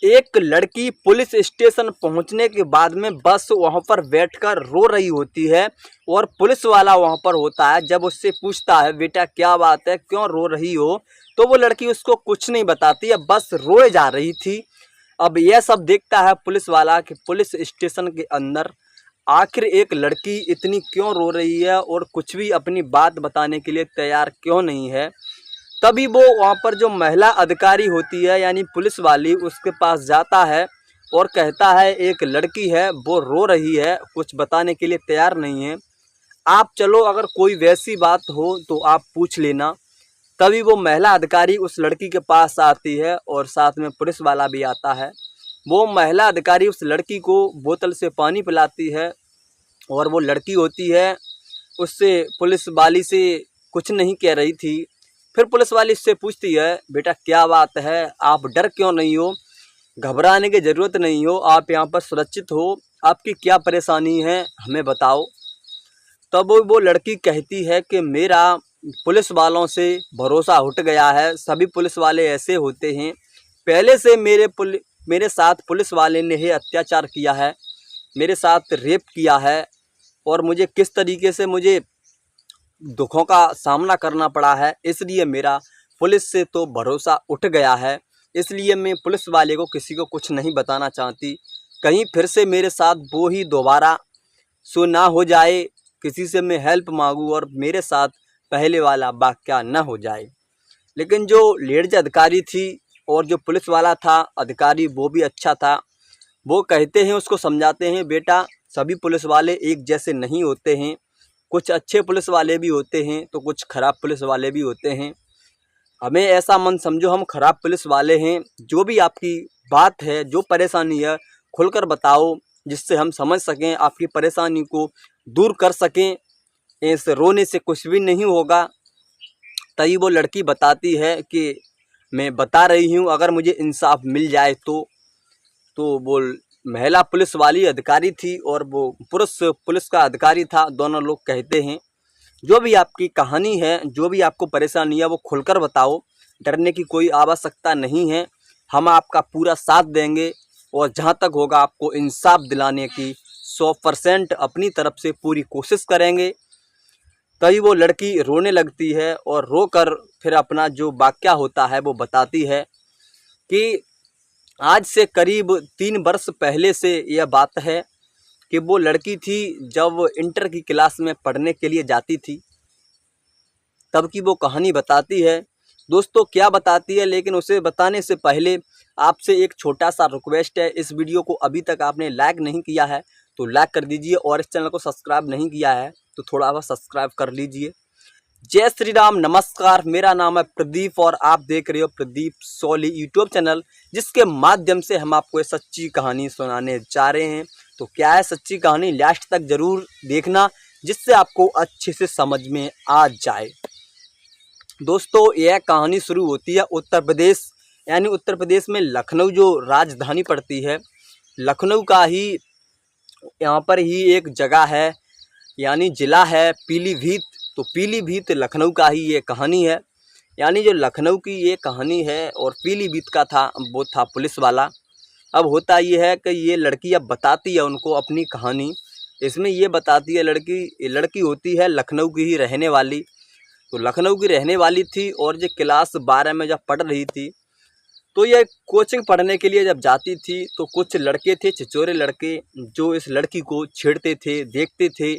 एक लड़की police station पहुंचने के बाद में बस वहां पर बैठकर रो रही होती है और पुलिस वाला वहां पर होता है। जब उससे पूछता है बेटा क्या बात है, क्यों रो रही हो, तो वो लड़की उसको कुछ नहीं बताती है, बस रोए जा रही थी। अब यह सब देखता है पुलिस वाला कि पुलिस स्टेशन के अंदर आखिर एक लड़की इतनी क्यों रो रही है और कुछ भी अपनी बात बताने के लिए तैयार क्यों नहीं है। तभी वो वहाँ पर जो महिला अधिकारी होती है यानी पुलिस वाली उसके पास जाता है और कहता है एक लड़की है वो रो रही है, कुछ बताने के लिए तैयार नहीं है, आप चलो अगर कोई वैसी बात हो तो आप पूछ लेना। तभी वो महिला अधिकारी उस लड़की के पास आती है और साथ में पुलिस वाला भी आता है। वो महिला अधिकारी उस लड़की को बोतल से पानी पिलाती है और वो लड़की होती है उससे पुलिस वाली से कुछ नहीं कह रही थी। फिर पुलिस वाली इससे पूछती है बेटा क्या बात है, आप डर क्यों नहीं हो, घबराने की ज़रूरत नहीं हो, आप यहाँ पर सुरक्षित हो, आपकी क्या परेशानी है हमें बताओ। तब वो लड़की कहती है कि मेरा पुलिस वालों से भरोसा उठ गया है, सभी पुलिस वाले ऐसे होते हैं, पहले से मेरे साथ पुलिस वाले ने ही अत्याचार किया है, मेरे साथ रेप किया है और मुझे किस तरीके से मुझे दुखों का सामना करना पड़ा है, इसलिए मेरा पुलिस से तो भरोसा उठ गया है। इसलिए मैं पुलिस वाले को किसी को कुछ नहीं बताना चाहती, कहीं फिर से मेरे साथ वो ही दोबारा सो ना हो जाए, किसी से मैं हेल्प मांगूँ और मेरे साथ पहले वाला वाक़या ना हो जाए। लेकिन जो लेडीज अधिकारी थी और जो पुलिस वाला था अधिकारी वो भी अच्छा था। वो कहते हैं उसको समझाते हैं बेटा सभी पुलिस वाले एक जैसे नहीं होते हैं, कुछ अच्छे पुलिस वाले भी होते हैं तो कुछ ख़राब पुलिस वाले भी होते हैं, हमें ऐसा मन समझो हम ख़राब पुलिस वाले हैं। जो भी आपकी बात है, जो परेशानी है, खुलकर बताओ जिससे हम समझ सकें, आपकी परेशानी को दूर कर सकें। इस रोने से कुछ भी नहीं होगा। तभी वो लड़की बताती है कि मैं बता रही हूँ अगर मुझे इंसाफ मिल जाए तो वो महिला पुलिस वाली अधिकारी थी और वो पुरुष पुलिस का अधिकारी था, दोनों लोग कहते हैं जो भी आपकी कहानी है, जो भी आपको परेशानी है वो खुलकर बताओ, डरने की कोई आवश्यकता नहीं है, हम आपका पूरा साथ देंगे और जहाँ तक होगा आपको इंसाफ दिलाने की 100% अपनी तरफ से पूरी कोशिश करेंगे। तभी वो लड़की रोने लगती है और रोकर फिर अपना जो वाक़या होता है वो बताती है कि आज से करीब 3 वर्ष पहले से यह बात है कि वो लड़की थी जब इंटर की क्लास में पढ़ने के लिए जाती थी, तब की वो कहानी बताती है। दोस्तों क्या बताती है, लेकिन उसे बताने से पहले आपसे एक छोटा सा रिक्वेस्ट है, इस वीडियो को अभी तक आपने लाइक नहीं किया है तो लाइक कर दीजिए और इस चैनल को सब्सक्राइब नहीं किया है तो थोड़ा बहुत सब्सक्राइब कर लीजिए। जय श्री राम, नमस्कार, मेरा नाम है प्रदीप और आप देख रहे हो प्रदीप सोली यूट्यूब चैनल, जिसके माध्यम से हम आपको एक सच्ची कहानी सुनाने जा रहे हैं। तो क्या है सच्ची कहानी, लास्ट तक जरूर देखना जिससे आपको अच्छे से समझ में आ जाए। दोस्तों यह कहानी शुरू होती है उत्तर प्रदेश, यानी उत्तर प्रदेश में लखनऊ जो राजधानी पड़ती है, लखनऊ का ही यहाँ पर ही एक जगह है यानी ज़िला है पीलीभीत। तो पीलीभीत लखनऊ का ही ये कहानी है, यानी जो लखनऊ की ये कहानी है और पीलीभीत का था वो था पुलिस वाला। अब होता ये है कि ये लड़की अब बताती है उनको अपनी कहानी। इसमें ये बताती है लड़की होती है लखनऊ की ही रहने वाली। तो लखनऊ की रहने वाली थी और जो क्लास 12 में जब पढ़ रही थी तो ये कोचिंग पढ़ने के लिए जब जाती थी तो कुछ लड़के थे, छिछोरे लड़के, जो इस लड़की को छेड़ते थे, देखते थे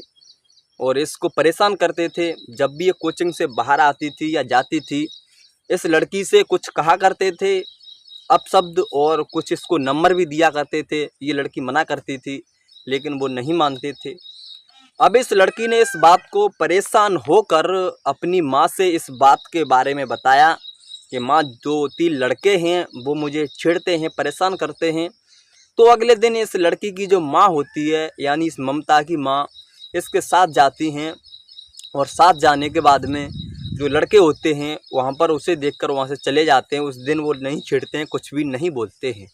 और इसको परेशान करते थे। जब भी ये कोचिंग से बाहर आती थी या जाती थी इस लड़की से कुछ कहा करते थे अपशब्द और कुछ इसको नंबर भी दिया करते थे। ये लड़की मना करती थी लेकिन वो नहीं मानते थे। अब इस लड़की ने इस बात को परेशान होकर अपनी माँ से इस बात के बारे में बताया कि माँ 2-3 लड़के हैं वो मुझे छेड़ते हैं, परेशान करते हैं। तो अगले दिन इस लड़की की जो माँ होती है यानी इस ममता की माँ इसके साथ जाती हैं और साथ जाने के बाद में जो लड़के होते हैं वहाँ पर उसे देखकर वहाँ से चले जाते हैं। उस दिन वो नहीं छेड़ते हैं, कुछ भी नहीं बोलते हैं।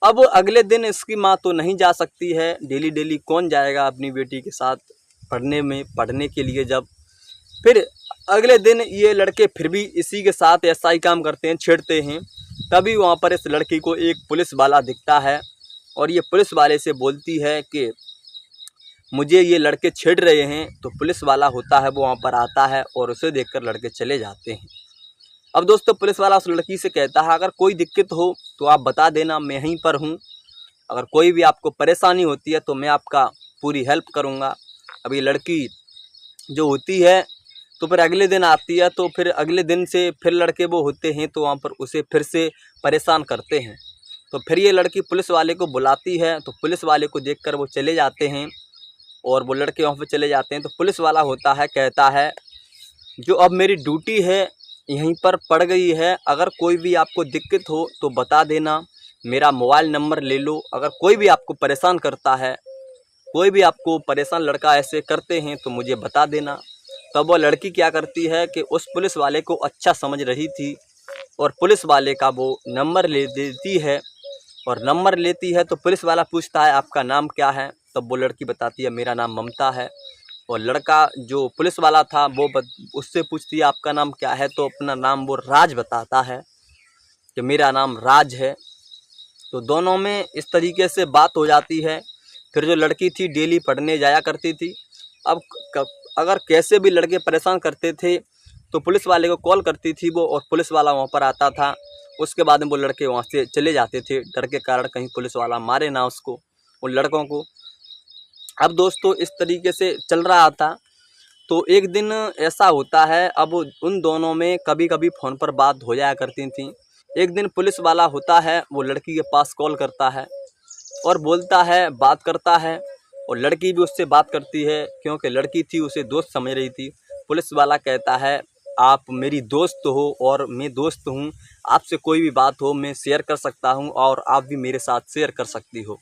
अब अगले दिन इसकी माँ तो नहीं जा सकती है, डेली कौन जाएगा अपनी बेटी के साथ पढ़ने के लिए। जब फिर अगले दिन ये लड़के फिर भी इसी के साथ ऐसा ही काम करते हैं, छेड़ते हैं। तभी वहाँ पर इस लड़की को एक पुलिस वाला दिखता है और ये पुलिस वाले से बोलती है कि मुझे ये लड़के छेड़ रहे हैं। तो पुलिस वाला होता है वो वहाँ पर आता है और उसे देखकर लड़के चले जाते हैं। अब दोस्तों पुलिस वाला उस लड़की से कहता है अगर कोई दिक्कत हो तो आप बता देना, मैं यहीं पर हूँ। अगर कोई भी आपको परेशानी होती है तो मैं आपका पूरी हेल्प करूँगा। अब ये लड़की जो होती है तो फिर अगले दिन आती है, तो फिर अगले दिन से फिर लड़के वो होते हैं तो वहाँ पर उसे फिर से परेशान करते हैं। तो फिर ये लड़की पुलिस वाले को बुलाती है, तो पुलिस वाले को देखकर वो चले जाते हैं और वो लड़के वहाँ पर चले जाते हैं। तो पुलिस वाला होता है, कहता है जो अब मेरी ड्यूटी है यहीं पर पड़ गई है, अगर कोई भी आपको दिक्कत हो तो बता देना, मेरा मोबाइल नंबर ले लो। अगर कोई भी आपको परेशान करता है, कोई भी आपको परेशान लड़का ऐसे करते हैं तो मुझे बता देना। तब वो लड़की क्या करती है कि उस पुलिस वाले को अच्छा समझ रही थी और पुलिस वाले का वो नंबर ले देती है। और नंबर लेती है तो पुलिस वाला पूछता है आपका नाम क्या है। तब वो लड़की बताती है मेरा नाम ममता है। और लड़का जो पुलिस वाला था वो उससे पूछती है आपका नाम क्या है। तो अपना नाम वो राज बताता है कि मेरा नाम राज है। तो दोनों में इस तरीके से बात हो जाती है। फिर जो लड़की थी डेली पढ़ने जाया करती थी। अब अगर कैसे भी लड़के परेशान करते थे तो पुलिस वाले को कॉल करती थी वो, और पुलिस वाला वहाँ पर आता था। उसके बाद में वो लड़के वहाँ से चले जाते थे, डर के कारण कहीं पुलिस वाला मारे ना उसको, उन लड़कों को। अब दोस्तों इस तरीके से चल रहा था। तो एक दिन ऐसा होता है, अब उन दोनों में कभी कभी फ़ोन पर बात हो जाया करती थी। एक दिन पुलिस वाला होता है, वो लड़की के पास कॉल करता है और बोलता है, बात करता है। और लड़की भी उससे बात करती है, क्योंकि लड़की थी उसे दोस्त समझ रही थी। पुलिस वाला कहता है आप मेरी दोस्त हो और मैं दोस्त हूँ, आपसे कोई भी बात हो मैं शेयर कर सकता हूँ और आप भी मेरे साथ शेयर कर सकती हो।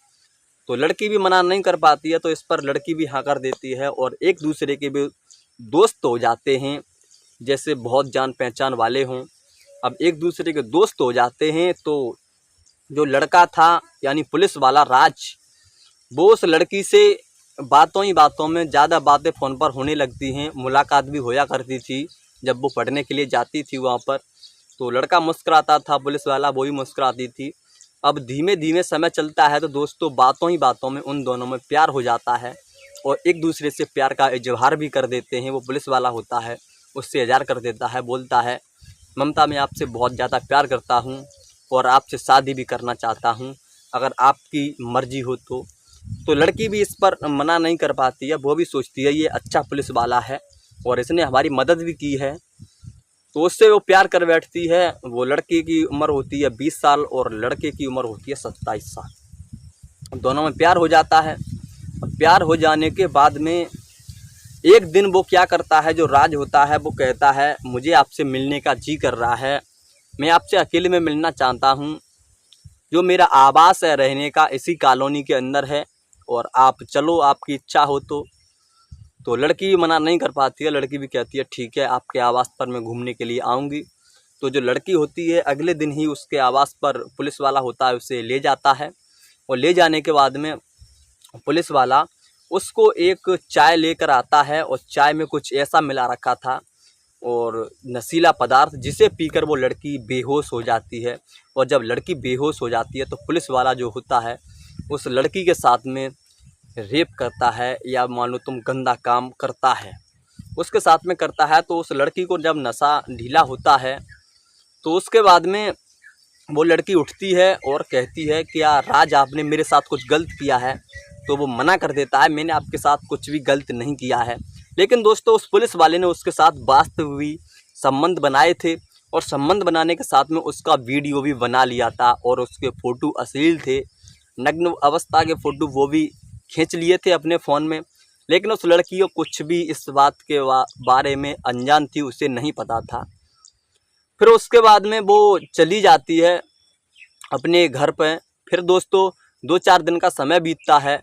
तो लड़की भी मना नहीं कर पाती है, तो इस पर लड़की भी हाँ कर देती है और एक दूसरे के भी दोस्त हो जाते हैं, जैसे बहुत जान पहचान वाले हों। अब एक दूसरे के दोस्त हो जाते हैं तो जो लड़का था यानी पुलिस वाला राज, वो उस लड़की से बातों ही बातों में ज़्यादा बातें फ़ोन पर होने लगती हैं। मुलाकात भी होया करती थी जब वो पढ़ने के लिए जाती थी वहाँ पर। तो लड़का मुस्कुराता था, पुलिस वाला वो भी मुस्कुराती थी। अब धीमे धीमे समय चलता है तो दोस्तों बातों ही बातों में उन दोनों में प्यार हो जाता है और एक दूसरे से प्यार का इजहार भी कर देते हैं। वो पुलिस वाला होता है, उससे इजहार कर देता है, बोलता है ममता मैं आपसे बहुत ज़्यादा प्यार करता हूँ और आपसे शादी भी करना चाहता हूँ, अगर आपकी मर्ज़ी हो तो। तो लड़की भी इस पर मना नहीं कर पाती है, वो भी सोचती है ये अच्छा पुलिस वाला है और इसने हमारी मदद भी की है, तो उससे वो प्यार कर बैठती है। वो लड़की की उम्र होती है 20 साल और लड़के की उम्र होती है 27 साल। दोनों में प्यार हो जाता है। प्यार हो जाने के बाद में एक दिन वो क्या करता है, जो राज होता है वो कहता है मुझे आपसे मिलने का जी कर रहा है, मैं आपसे अकेले में मिलना चाहता हूँ, जो मेरा आवास है रहने का इसी कॉलोनी के अंदर है और आप चलो आपकी इच्छा हो तो लड़की भी मना नहीं कर पाती है। लड़की भी कहती है ठीक है आपके आवास पर मैं घूमने के लिए आऊँगी। तो जो लड़की होती है अगले दिन ही उसके आवास पर पुलिस वाला होता है उसे ले जाता है और ले जाने के बाद में पुलिस वाला उसको एक चाय लेकर आता है और चाय में कुछ ऐसा मिला रखा था और नशीला पदार्थ, जिसे पीकर वो लड़की बेहोश हो जाती है। और जब लड़की बेहोश हो जाती है तो पुलिस वाला जो होता है उस लड़की के साथ में रेप करता है, या मान लो तुम गंदा काम करता है, उसके साथ में करता है। तो उस लड़की को जब नशा ढीला होता है तो उसके बाद में वो लड़की उठती है और कहती है कि यार राज आपने मेरे साथ कुछ गलत किया है। तो वो मना कर देता है मैंने आपके साथ कुछ भी गलत नहीं किया है। लेकिन दोस्तों उस पुलिस वाले ने उसके साथ वास्तविक संबंध बनाए थे और संबंध बनाने के साथ में उसका वीडियो भी बना लिया था और उसके फ़ोटो अश्लील थे, नग्न अवस्था के फ़ोटो वो भी खींच लिए थे अपने फ़ोन में। लेकिन उस लड़की को कुछ भी इस बात के बारे में अनजान थी, उसे नहीं पता था। फिर उसके बाद में वो चली जाती है अपने घर पर। फिर दोस्तों 2-4 दिन का समय बीतता है।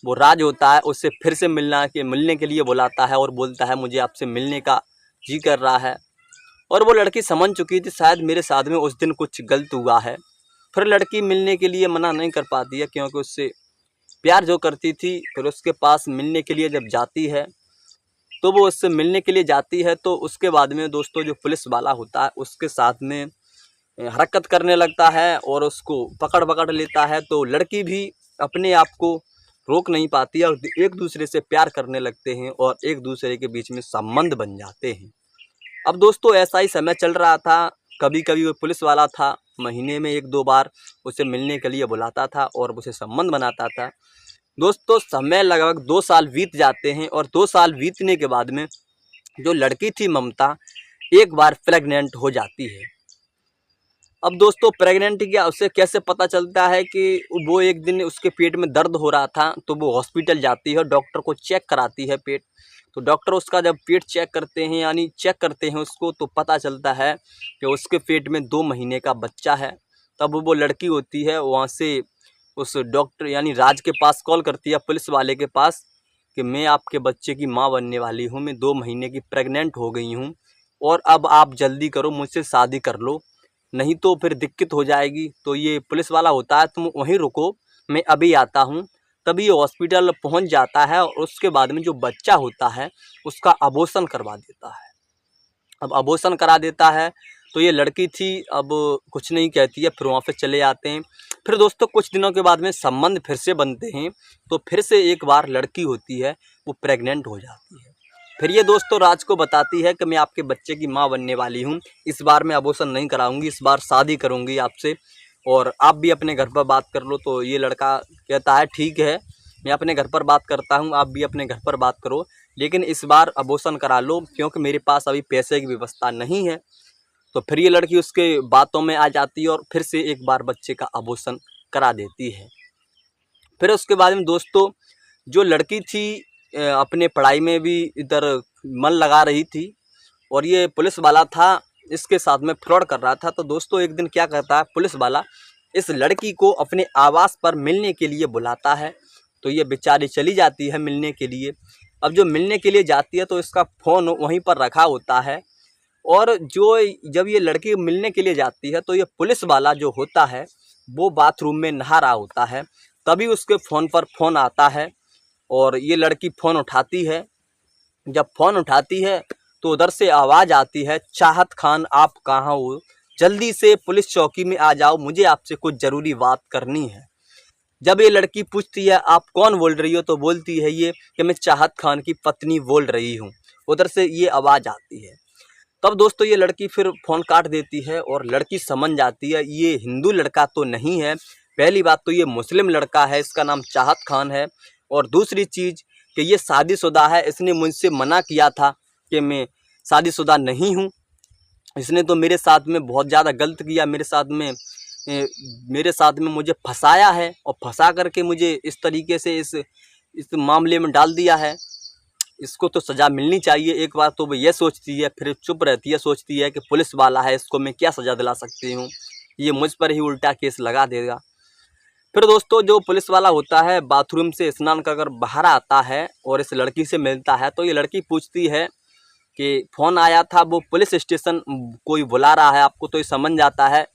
वो राज होता है उससे फिर से मिलने के लिए बुलाता है और बोलता है मुझे आपसे मिलने का जी कर रहा है। और वो लड़की समझ चुकी थी शायद मेरे साथ में उस दिन कुछ गलत हुआ है। फिर लड़की मिलने के लिए मना नहीं कर पाती है, क्योंकि उससे प्यार जो करती थी। फिर उसके पास मिलने के लिए जब जाती है तो वो उससे मिलने के लिए जाती है। तो उसके बाद में दोस्तों जो पुलिस वाला होता है उसके साथ में हरकत करने लगता है और उसको पकड़ लेता है। तो लड़की भी अपने आप को रोक नहीं पाती है और एक दूसरे से प्यार करने लगते हैं और एक दूसरे के बीच में संबंध बन जाते हैं। अब दोस्तों ऐसा ही समय चल रहा था। कभी कभी वो पुलिस वाला था, महीने में 1-2 बार उसे मिलने के लिए बुलाता था और उसे संबंध बनाता था। दोस्तों समय लगभग 2 साल बीत जाते हैं और 2 साल बीतने के बाद में जो लड़की थी ममता एक बार प्रेग्नेंट हो जाती है। अब दोस्तों प्रेग्नेंट क्या उसे कैसे पता चलता है कि वो एक दिन उसके पेट में दर्द हो रहा था, तो वो हॉस्पिटल जाती है, डॉक्टर को चेक कराती है पेट। तो डॉक्टर उसका जब पेट चेक करते हैं यानी चेक करते हैं उसको, तो पता चलता है कि उसके पेट में 2 महीने का बच्चा है। तब वो लड़की होती है वहाँ से उस डॉक्टर यानी राज के पास कॉल करती है, पुलिस वाले के पास, कि मैं आपके बच्चे की माँ बनने वाली हूँ, मैं 2 महीने की प्रेग्नेंट हो गई हूँ और अब आप जल्दी करो, मुझसे शादी कर लो, नहीं तो फिर दिक्कत हो जाएगी। तो ये पुलिस वाला होता है, तुम वहीं रुको, मैं अभी आता हूँ। तभी ये हॉस्पिटल पहुँच जाता है और उसके बाद में जो बच्चा होता है उसका अबॉर्शन करवा देता है। अब अबॉर्शन करा देता है तो ये लड़की थी अब कुछ नहीं कहती है, फिर वहाँ पे चले आते हैं। फिर दोस्तों कुछ दिनों के बाद में संबंध फिर से बनते हैं, तो फिर से एक बार लड़की होती है वो प्रेग्नेंट हो जाती है। फिर ये दोस्तों राज को बताती है कि मैं आपके बच्चे की माँ बनने वाली हूँ, इस बार मैं अबॉर्शन नहीं कराऊंगी, इस बार शादी करूंगी आपसे और आप भी अपने घर पर बात कर लो। तो ये लड़का कहता है ठीक है, मैं अपने घर पर बात करता हूँ, आप भी अपने घर पर बात करो, लेकिन इस बार अबॉर्शन करा लो क्योंकि मेरे पास अभी पैसे की व्यवस्था नहीं है। तो फिर ये लड़की उसके बातों में आ जाती है और फिर से एक बार बच्चे का अबॉर्शन करा देती है। फिर उसके बाद में दोस्तों जो लड़की थी अपने पढ़ाई में भी इधर मन लगा रही थी और ये पुलिस वाला था इसके साथ में फ्रॉड कर रहा था। तो दोस्तों एक दिन क्या करता है पुलिस वाला, इस लड़की को अपने आवास पर मिलने के लिए बुलाता है। तो ये बेचारी चली जाती है मिलने के लिए। अब जो मिलने के लिए जाती है तो इसका फ़ोन वहीं पर रखा होता है और जब ये लड़की मिलने के लिए जाती है तो ये पुलिस वाला जो होता है वो बाथरूम में नहा रहा होता है। तभी उसके फ़ोन पर फ़ोन आता है और ये लड़की फ़ोन उठाती है। जब फ़ोन उठाती है तो उधर से आवाज़ आती है, चाहत खान आप कहाँ हो, जल्दी से पुलिस चौकी में आ जाओ, मुझे आपसे कुछ ज़रूरी बात करनी है। जब ये लड़की पूछती है आप कौन बोल रही हो, तो बोलती है ये कि मैं चाहत खान की पत्नी बोल रही हूँ। उधर से ये आवाज़ आती है। तब दोस्तों ये लड़की फिर फ़ोन काट देती है और लड़की समझ जाती है ये हिंदू लड़का तो नहीं है। पहली बात तो ये मुस्लिम लड़का है, इसका नाम चाहत खान है, और दूसरी चीज़ कि ये शादीशुदा है, इसने मुझसे मना किया था कि मैं शादीशुदा नहीं हूँ। इसने तो मेरे साथ में बहुत ज़्यादा गलत किया, मेरे साथ में मुझे फंसाया है और फंसा करके मुझे इस तरीके से इस मामले में डाल दिया है। इसको तो सज़ा मिलनी चाहिए। एक बार तो वो ये सोचती है, फिर चुप रहती है, सोचती है कि पुलिस वाला है, इसको मैं क्या सज़ा दिला सकती हूँ, ये मुझ पर ही उल्टा केस लगा देगा। फिर दोस्तों जो पुलिस वाला होता है बाथरूम से स्नान कर बाहर आता है और इस लड़की से मिलता है। तो ये लड़की पूछती है कि फ़ोन आया था, वो पुलिस स्टेशन कोई बुला रहा है आपको। तो ये समझ जाता है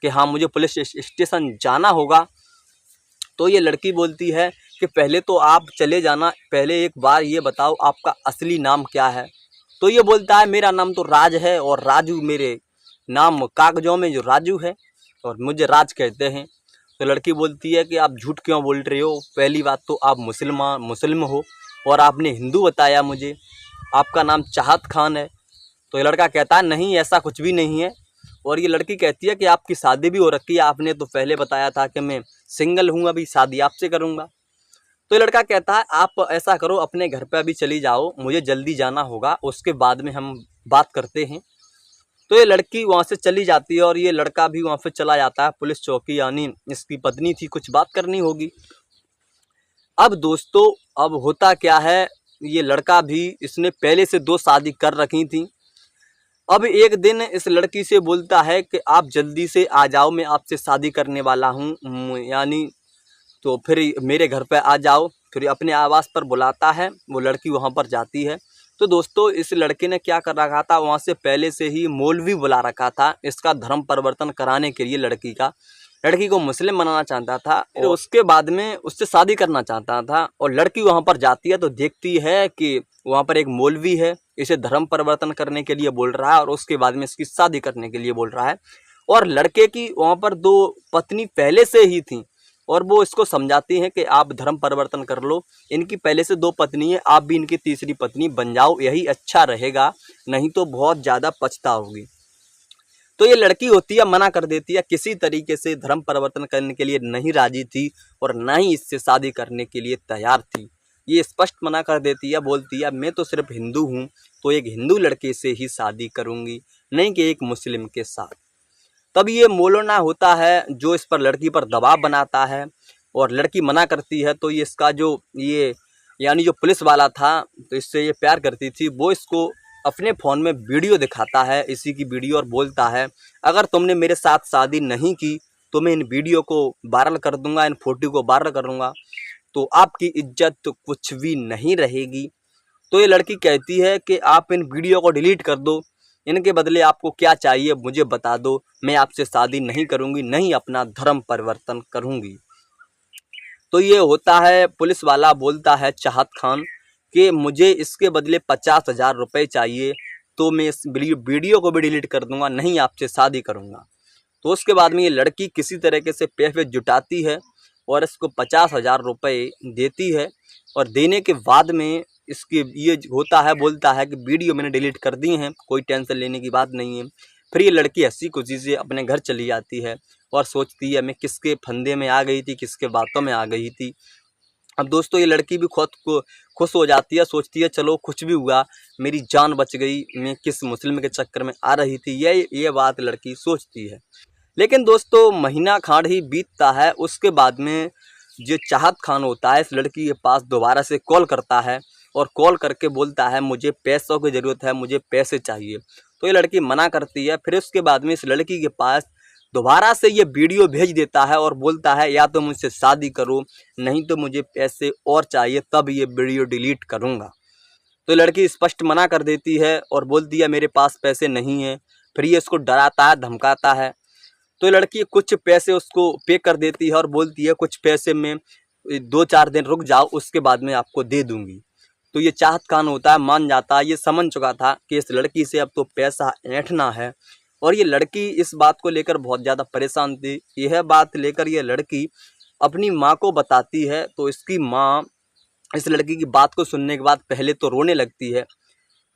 कि हाँ मुझे पुलिस स्टेशन जाना होगा। तो ये लड़की बोलती है कि पहले तो आप चले जाना, पहले एक बार ये बताओ आपका असली नाम क्या है। तो ये बोलता है मेरा नाम तो राज है और राजू मेरे नाम कागजों में जो राजू है और मुझे राज कहते हैं। तो लड़की बोलती है कि आप झूठ क्यों बोल रहे हो, पहली बात तो आप मुस्लिम हो और आपने हिंदू बताया मुझे, आपका नाम चाहत खान है। तो ये लड़का कहता है नहीं ऐसा कुछ भी नहीं है। और ये लड़की कहती है कि आपकी शादी भी हो रखी है, आपने तो पहले बताया था कि मैं सिंगल हूँ, अभी शादी आपसे करूँगा। तो ये लड़का कहता है आप ऐसा करो अपने घर पे अभी चली जाओ, मुझे जल्दी जाना होगा, उसके बाद में हम बात करते हैं। तो ये लड़की वहाँ से चली जाती है और ये लड़का भी वहाँ पे चला जाता है पुलिस चौकी, यानी इसकी पत्नी थी, कुछ बात करनी होगी। अब दोस्तों अब होता क्या है, ये लड़का भी इसने पहले से 2 शादी कर रखी थी। अब एक दिन इस लड़की से बोलता है कि आप जल्दी से आ जाओ, मैं आपसे शादी करने वाला हूँ, यानी तो फिर मेरे घर पे आ जाओ। फिर अपने आवास पर बुलाता है, वो लड़की वहाँ पर जाती है। तो दोस्तों इस लड़के ने क्या कर रखा था, वहाँ से पहले से ही मौलवी बुला रखा था इसका धर्म परिवर्तन कराने के लिए। लड़की को मुस्लिम बनाना चाहता था और उसके बाद में उससे शादी करना चाहता था। और लड़की वहाँ पर जाती है तो देखती है कि वहाँ पर एक मौलवी है, इसे धर्म परिवर्तन करने के लिए बोल रहा है और उसके बाद में इसकी शादी करने के लिए बोल रहा है। और लड़के की वहाँ पर 2 पत्नी पहले से ही थी और वो इसको समझाती हैं कि आप धर्म परिवर्तन कर लो, इनकी पहले से 2 पत्नी है, आप भी इनकी तीसरी पत्नी बन जाओ, यही अच्छा रहेगा, नहीं तो बहुत ज़्यादा पछताओगी। तो ये लड़की होती है मना कर देती है, किसी तरीके से धर्म परिवर्तन करने के लिए नहीं राजी थी और ना ही इससे शादी करने के लिए तैयार थी। ये स्पष्ट मना कर देती है, बोलती है मैं तो सिर्फ हिंदू हूँ, तो एक हिंदू लड़के से ही शादी करूँगी, नहीं कि एक मुस्लिम के साथ। तब ये मौलाना होता है जो इस पर लड़की पर दबाव बनाता है और लड़की मना करती है, तो ये इसका जो ये यानी जो पुलिस वाला था, तो इससे ये प्यार करती थी, वो इसको अपने फ़ोन में वीडियो दिखाता है, इसी की वीडियो, और बोलता है अगर तुमने मेरे साथ शादी नहीं की तो मैं इन वीडियो को वायरल कर दूंगा, इन फोटो को वायरल करूँगा, तो आपकी इज्जत तो कुछ भी नहीं रहेगी। तो ये लड़की कहती है कि आप इन वीडियो को डिलीट कर दो, इनके बदले आपको क्या चाहिए मुझे बता दो, मैं आपसे शादी नहीं करूँगी, नहीं अपना धर्म परिवर्तन करूँगी। तो ये होता है, पुलिस वाला बोलता है चाहत खान कि मुझे इसके बदले 50,000 रुपये चाहिए, तो मैं इस वीडियो को भी डिलीट कर दूंगा, नहीं आपसे शादी करूंगा। तो उसके बाद में ये लड़की किसी तरीके से पैसे जुटाती है और इसको 50,000 रुपये देती है और देने के बाद में इसके ये होता है, बोलता है कि वीडियो मैंने डिलीट कर दी हैं, कोई टेंशन लेने की बात नहीं है। फिर ये लड़की हंसी खुशी से अपने घर चली जाती है और सोचती है मैं किसके फंदे में आ गई थी, किसके बातों में आ गई थी। अब दोस्तों ये लड़की भी खुद को खुश हो जाती है, सोचती है चलो कुछ भी हुआ, मेरी जान बच गई, मैं किस मुस्लिम के चक्कर में आ रही थी, ये बात लड़की सोचती है। लेकिन दोस्तों महीना खांड ही बीतता है, उसके बाद में जो चाहत खान होता है इस लड़की के पास दोबारा से कॉल करता है और कॉल करके बोलता है मुझे पैसों की ज़रूरत है, मुझे पैसे चाहिए। तो ये लड़की मना करती है। फिर उसके बाद में इस लड़की के पास दोबारा से ये वीडियो भेज देता है और बोलता है या तो मुझसे शादी करो, नहीं तो मुझे पैसे और चाहिए, तब ये वीडियो डिलीट करूँगा। तो लड़की स्पष्ट मना कर देती है और बोलती है मेरे पास पैसे नहीं हैं। फिर ये इसको डराता है, धमकाता है। तो लड़की कुछ पैसे उसको पे कर देती है और बोलती है कुछ पैसे में 2-4 दिन रुक जाओ, उसके बाद में आपको दे दूंगी। तो ये चाहत खान होता है, मान जाता है। ये समझ चुका था कि इस लड़की से अब तो पैसा ऐंठना है और ये लड़की इस बात को लेकर बहुत ज़्यादा परेशान थी। यह बात लेकर ये लड़की अपनी माँ को बताती है, तो इसकी माँ इस लड़की की बात को सुनने के बाद पहले तो रोने लगती है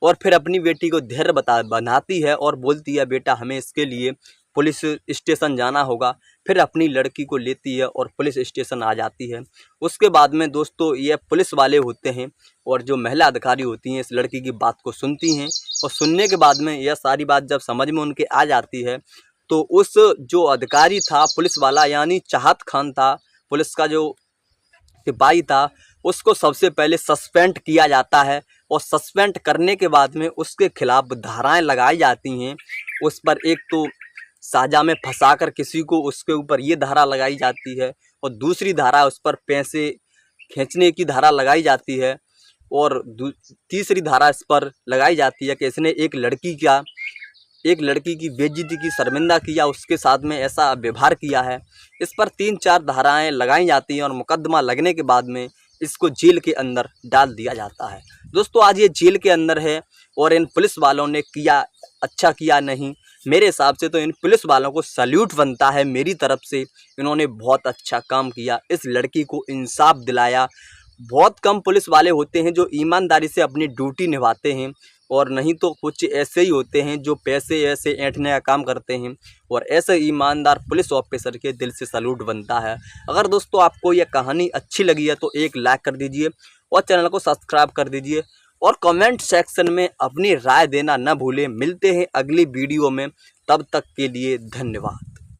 और फिर अपनी बेटी को धैर्य बनाती है और बोलती है बेटा हमें इसके लिए पुलिस स्टेशन जाना होगा। फिर अपनी लड़की को लेती है और पुलिस स्टेशन आ जाती है। उसके बाद में दोस्तों ये पुलिस वाले होते हैं और जो महिला अधिकारी होती हैं इस लड़की की बात को सुनती हैं और सुनने के बाद में यह सारी बात जब समझ में उनके आ जाती है, तो उस जो अधिकारी था पुलिस वाला यानी चाहत खान था, पुलिस का जो सिपाही था, उसको सबसे पहले सस्पेंड किया जाता है और सस्पेंड करने के बाद में उसके खिलाफ धाराएं लगाई जाती हैं। उस पर एक तो साजा में फंसाकर किसी को, उसके ऊपर ये धारा लगाई जाती है और दूसरी धारा उस पर पैसे खींचने की धारा लगाई जाती है और तीसरी धारा इस पर लगाई जाती है कि इसने एक लड़की की बेइज्जती की, शर्मिंदा किया, उसके साथ में ऐसा व्यवहार किया है। इस पर 3-4 धाराएं लगाई जाती हैं और मुकदमा लगने के बाद में इसको जेल के अंदर डाल दिया जाता है। दोस्तों आज ये जेल के अंदर है और इन पुलिस वालों ने किया अच्छा किया नहीं, मेरे हिसाब से तो इन पुलिस वालों को सैल्यूट बनता है मेरी तरफ से। इन्होंने बहुत अच्छा काम किया, इस लड़की को इंसाफ दिलाया। बहुत कम पुलिस वाले होते हैं जो ईमानदारी से अपनी ड्यूटी निभाते हैं और नहीं तो कुछ ऐसे ही होते हैं जो पैसे ऐसे ऐंठने का काम करते हैं और ऐसे ईमानदार पुलिस ऑफिसर के दिल से सैल्यूट बनता है। अगर दोस्तों आपको यह कहानी अच्छी लगी है तो एक लाइक कर दीजिए और चैनल को सब्सक्राइब कर दीजिए और कमेंट सेक्शन में अपनी राय देना न भूलें। मिलते हैं अगली वीडियो में, तब तक के लिए धन्यवाद।